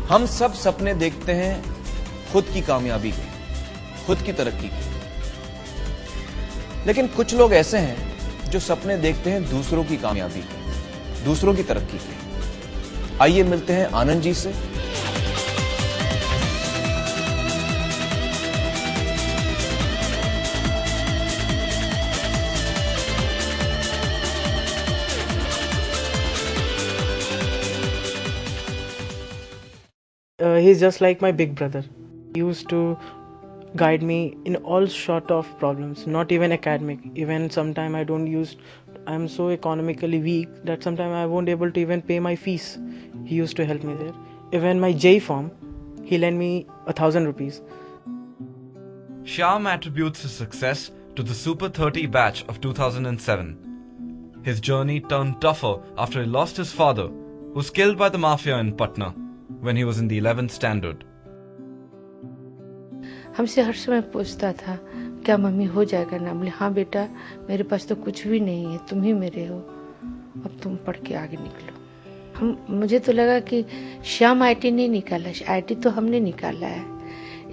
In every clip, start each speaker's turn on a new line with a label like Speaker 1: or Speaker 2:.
Speaker 1: हम सब सपने देखते हैं खुद की कामयाबी के, खुद की तरक्की के, लेकिन कुछ लोग ऐसे हैं जो सपने देखते हैं दूसरों की कामयाबी के, दूसरों की तरक्की के। आइए मिलते हैं आनंद जी से।
Speaker 2: He's just like my big brother. He used to guide me in all sort of problems, not even academic. Even sometime I'm so economically weak that sometime I won't able to even pay my fees. He used to help me there. Even my J form, he lent me 1,000 rupees.
Speaker 3: Shyam attributes his success to the Super 30 batch of 2007. His journey turned tougher after he lost his father, who was killed by the mafia in Patna when he was in the 11th standard.
Speaker 4: हमसे हर समय पूछता था क्या mummy हो जाएगा ना। बोले हाँ बेटा, मेरे पास तो कुछ भी नहीं है, तुम ही मेरे हो, अब तुम पढ़ के आगे निकलो। मुझे तो लगा कि श्याम आईटी नहीं निकाला, आईटी तो हमने निकाला है,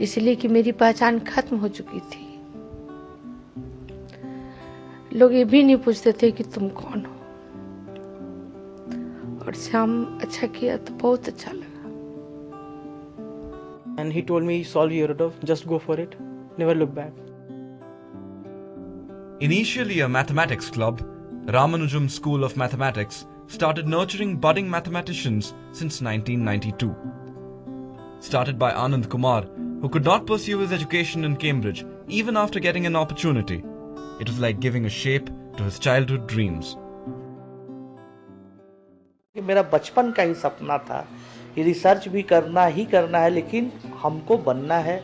Speaker 4: इसलिए कि मेरी पहचान खत्म हो चुकी थी। लोग ये भी नहीं पूछते थे कि तुम कौन हो, और श्याम अच्छा किया तो बहुत अच्छा लगा।
Speaker 2: And he told me, solve Eurodov, just go for it, never look back.
Speaker 3: Initially a mathematics club, Ramanujam School of Mathematics started nurturing budding mathematicians since 1992. Started by Anand Kumar, who could not pursue his education in Cambridge even after getting an opportunity. It was like giving a shape to his childhood dreams.
Speaker 5: मेरा बचपन का ही सपना था कि research भी करना है, लेकिन हमको बनना है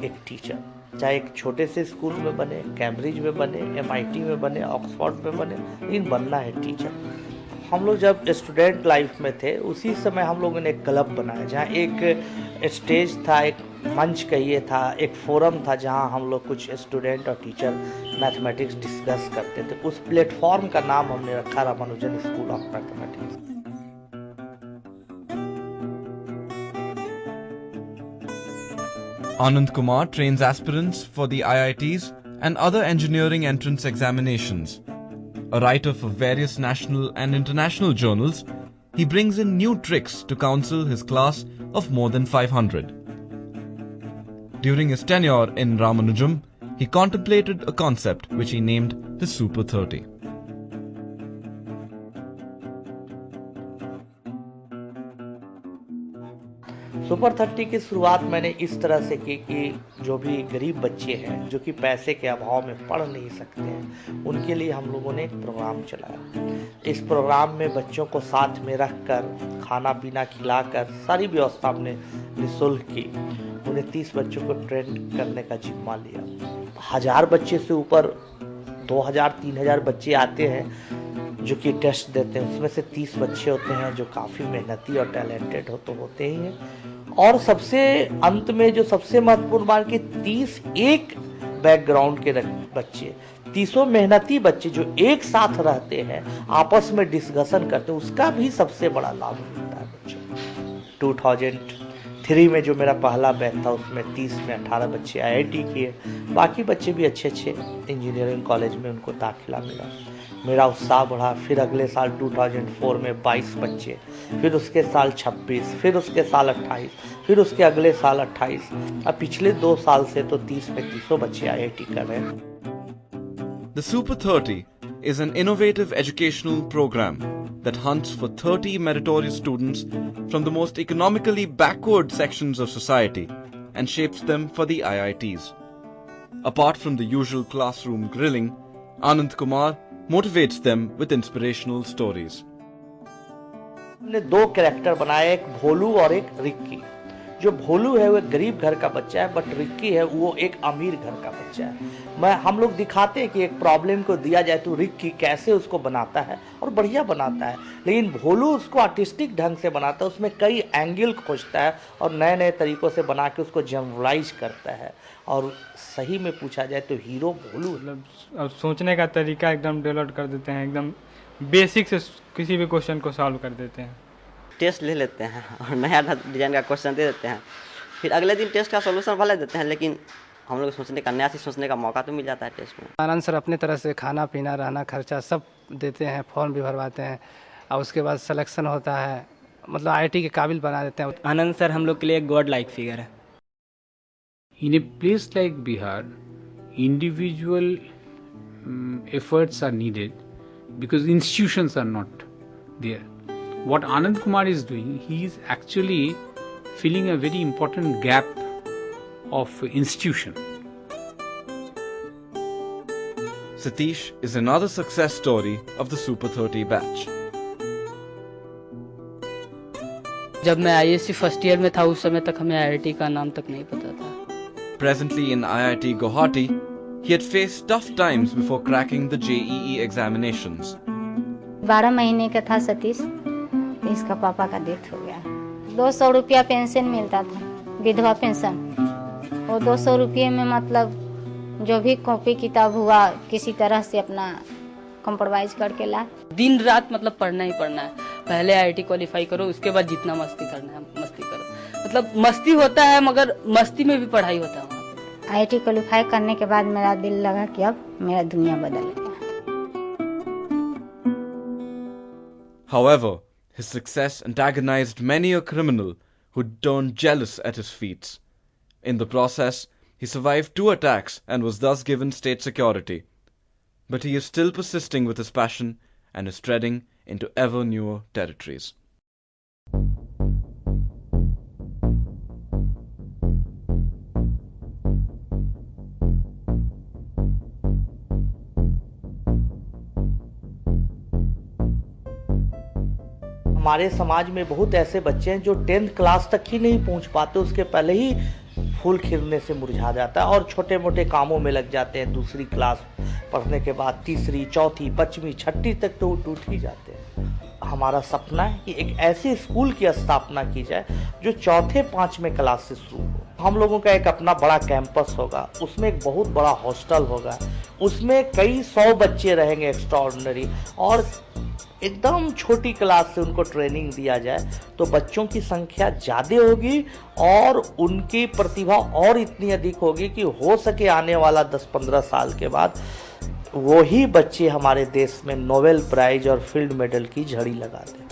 Speaker 5: एक टीचर। चाहे एक छोटे से स्कूल में बने, कैम्ब्रिज में बने, MIT में बने, ऑक्सफोर्ड में बने, लेकिन बनना है टीचर। हम लोग जब स्टूडेंट लाइफ में थे उसी समय हम लोगों ने एक क्लब बनाया, जहाँ एक स्टेज था, एक मंच कहिए था, एक फोरम था, जहाँ हम लोग कुछ स्टूडेंट और टीचर मैथमेटिक्स डिस्कस करते थे। उस प्लेटफॉर्म का नाम हमने रखा Ramanujan school of mathematics.
Speaker 3: Anand Kumar trains aspirants for the IITs and other engineering entrance examinations. A writer for various national and international journals, he brings in new tricks to counsel his class of more than 500. During his tenure in Ramanujam, he contemplated a concept which he named the Super 30.
Speaker 5: Super 30 की शुरुआत मैंने इस तरह से की कि जो भी गरीब बच्चे हैं, जो कि पैसे के अभाव में पढ़ नहीं सकते हैं, उनके लिए हम लोगों ने एक प्रोग्राम चलाया। इस प्रोग्राम में बच्चों को साथ में रखकर खाना पीना खिलाकर सारी व्यवस्था हमने निःशुल्क की। उन्हें 30 बच्चों को ट्रेन करने का जिम्मा लिया। 1000 बच्चे से ऊपर 2000-3000 बच्चे आते हैं जो कि टेस्ट देते हैं। उसमें से 30 बच्चे होते हैं जो काफ़ी मेहनती और टैलेंटेड होते ही हैं। और सबसे अंत में जो सबसे महत्वपूर्ण बात कि 30 एक बैकग्राउंड के बच्चे, 30 मेहनती बच्चे जो एक साथ रहते हैं, आपस में डिस्कशन करते हैं, उसका भी सबसे बड़ा लाभ मिलता है बच्चों। 2003 में जो मेरा पहला बैच था उसमें 30 में 18 बच्चे IIT किए। बाकी बच्चे भी अच्छे इंजीनियरिंग कॉलेज में उनको दाखिला मिला। मेरा उत्साह बढ़ा। फिर अगले साल 2004 में 22 बच्चे, फिर उसके साल 26, फिर उसके साल 28, फिर उसके अगले साल 28। अब पिछले 2 साल से तो 30-35 बच्चे IIT कर रहे हैं।
Speaker 3: The Super 30 is an innovative educational program that hunts for 30 meritorious students from the most economically backward sections of society and shapes them for the IITs. Apart from the usual classroom grilling, Anand Kumar motivates them with inspirational stories.
Speaker 5: हमने 2 character बनाए, एक भोलू और एक Ricky. जो भोलू है वो गरीब घर का बच्चा है, बट रिक्की है वो एक अमीर घर का बच्चा है। हम लोग दिखाते हैं कि एक प्रॉब्लम को दिया जाए तो रिक्की कैसे उसको बनाता है और बढ़िया बनाता है, लेकिन भोलू उसको आर्टिस्टिक ढंग से बनाता है, उसमें कई एंगल खोजता है और नए नए तरीकों से बना के उसको जनरलाइज करता है। और सही में पूछा जाए तो हीरो भोलू।
Speaker 6: मतलब सोचने का तरीका एकदम डेवलप कर देते हैं, एकदम बेसिक से किसी भी क्वेश्चन को सॉल्व कर देते हैं। टेस्ट ले लेते हैं और नया डिजाइन का क्वेश्चन दे देते हैं, फिर अगले दिन टेस्ट का सॉल्यूशन भले देते हैं, लेकिन हम लोग सोचने का, नया चीज़ सोचने का मौका तो मिल जाता है टेस्ट में।
Speaker 7: आनंद सर अपने तरह से खाना पीना रहना खर्चा सब देते हैं, फॉर्म भी भरवाते हैं और उसके बाद सिलेक्शन होता है, मतलब IIT के काबिल बना देते हैं।
Speaker 8: आनंद सर हम लोग के लिए एक गॉड लाइक फिगर है।
Speaker 9: In a place like Bihar, individual efforts are needed because institutions are not there. What Anand Kumar is doing, he is actually filling a very important gap of institution.
Speaker 3: Satish is another success story of the Super 30 batch.
Speaker 8: जब मैं ISC first year में था उस समय तक हमें IIT का नाम तक नहीं पता था।
Speaker 3: Presently in IIT Guwahati, he had faced tough times before cracking the JEE examinations.
Speaker 10: 12 महीने का था सतीश, इसका पापा का डेथ हो गया। 200 रुपया पेंशन मिलता था, विधवा पेंशन। वो 200 रुपये में मतलब जो भी कॉपी किताब हुआ किसी तरह से अपना कॉम्प्रोमाइज करके ला।
Speaker 8: दिन रात मतलब पढ़ना ही पढ़ना है, पहले IIT क्वालिफाई करो, उसके बाद जितना मस्ती करना है मस्ती करो। मतलब मस्ती होता है मगर मस्ती में भी पढ़ाई होता है।
Speaker 10: IIT क्वालिफाई करने के बाद मेरा दिल लगा कि अब मेरा दुनिया बदल गया।
Speaker 3: However, his success antagonized many a criminal who turned jealous at his feats. In the process, he survived 2 attacks and was thus given state security. But he is still persisting with his passion and is treading into ever newer territories.
Speaker 5: हमारे समाज में बहुत ऐसे बच्चे हैं जो 10th class तक ही नहीं पहुंच पाते, उसके पहले ही फूल खिलने से मुरझा जाता है और छोटे मोटे कामों में लग जाते हैं। दूसरी क्लास पढ़ने के बाद तीसरी, चौथी, 5वीं, 6ठी तक तो टूट ही जाते हैं। हमारा सपना है कि एक ऐसे स्कूल की स्थापना की जाए जो 4थे 5वें क्लास से शुरू हो। हम लोगों का एक अपना बड़ा कैंपस होगा, उसमें एक बहुत बड़ा हॉस्टल होगा, उसमें कई 100 बच्चे रहेंगे एक्स्ट्राऑर्डिनरी, और एकदम छोटी क्लास से उनको ट्रेनिंग दिया जाए तो बच्चों की संख्या ज़्यादा होगी और उनकी प्रतिभा और इतनी अधिक होगी कि हो सके आने वाला 10-15 साल के बाद वही बच्चे हमारे देश में नोबेल प्राइज और फील्ड मेडल की झड़ी लगा दें।